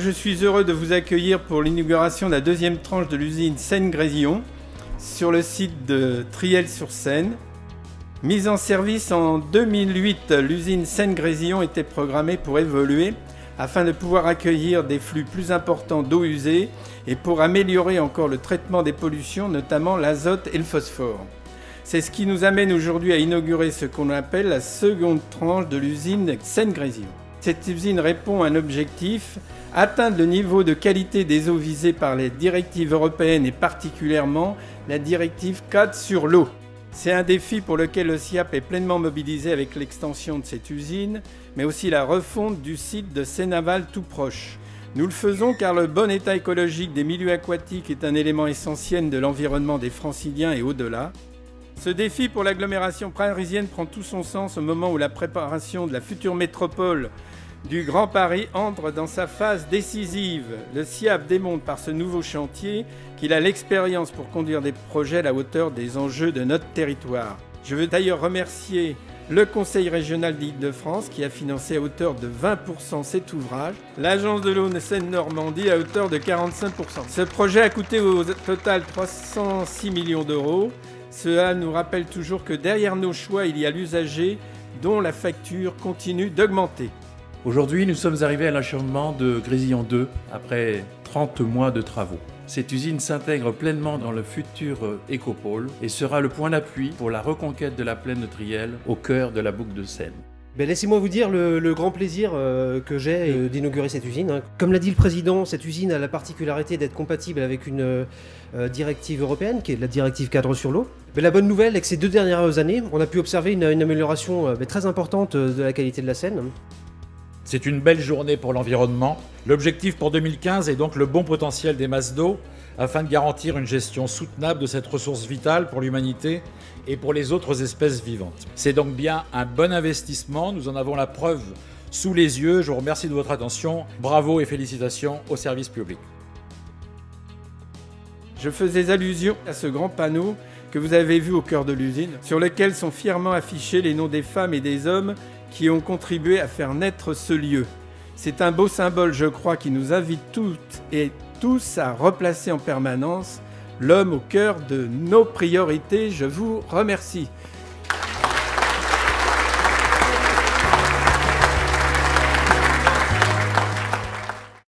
je suis heureux de vous accueillir pour l'inauguration de la deuxième tranche de l'usine Seine-Grésillon sur le site de Triel-sur-Seine. Mise en service en 2008, l'usine Seine-Grésillon était programmée pour évoluer afin de pouvoir accueillir des flux plus importants d'eau usée et pour améliorer encore le traitement des pollutions, notamment l'azote et le phosphore. C'est ce qui nous amène aujourd'hui à inaugurer ce qu'on appelle la seconde tranche de l'usine Seine-Grésillon. Cette usine répond à un objectif, atteindre le niveau de qualité des eaux visées par les directives européennes et particulièrement la directive cadre sur l'eau. C'est un défi pour lequel le SIAP est pleinement mobilisé avec l'extension de cette usine, mais aussi la refonte du site de Seine-Aval tout proche. Nous le faisons car le bon état écologique des milieux aquatiques est un élément essentiel de l'environnement des Franciliens et au-delà. Ce défi pour l'agglomération parisienne prend tout son sens au moment où la préparation de la future métropole du Grand Paris entre dans sa phase décisive. Le SIAP démontre par ce nouveau chantier qu'il a l'expérience pour conduire des projets à la hauteur des enjeux de notre territoire. Je veux d'ailleurs remercier le Conseil régional d'Île-de-France qui a financé à hauteur de 20% cet ouvrage, l'Agence de l'eau Seine-Normandie à hauteur de 45%. Ce projet a coûté au total 306 millions d'euros. Cela nous rappelle toujours que derrière nos choix, il y a l'usager dont la facture continue d'augmenter. Aujourd'hui, nous sommes arrivés à l'achèvement de Grésillon 2 après 30 mois de travaux. Cette usine s'intègre pleinement dans le futur écopôle et sera le point d'appui pour la reconquête de la plaine de Triel au cœur de la boucle de Seine. Laissez-moi vous dire le grand plaisir que j'ai d'inaugurer cette usine. Comme l'a dit le président, cette usine a la particularité d'être compatible avec une directive européenne, qui est la directive cadre sur l'eau. Mais la bonne nouvelle est que ces 2 dernières années, on a pu observer une amélioration très importante de la qualité de la Seine. C'est une belle journée pour l'environnement. L'objectif pour 2015 est donc le bon potentiel des masses d'eau afin de garantir une gestion soutenable de cette ressource vitale pour l'humanité et pour les autres espèces vivantes. C'est donc bien un bon investissement, nous en avons la preuve sous les yeux. Je vous remercie de votre attention. Bravo et félicitations au service public. Je faisais allusion à ce grand panneau que vous avez vu au cœur de l'usine, sur lequel sont fièrement affichés les noms des femmes et des hommes qui ont contribué à faire naître ce lieu. C'est un beau symbole, je crois, qui nous invite toutes et tous à replacer en permanence l'homme au cœur de nos priorités. Je vous remercie.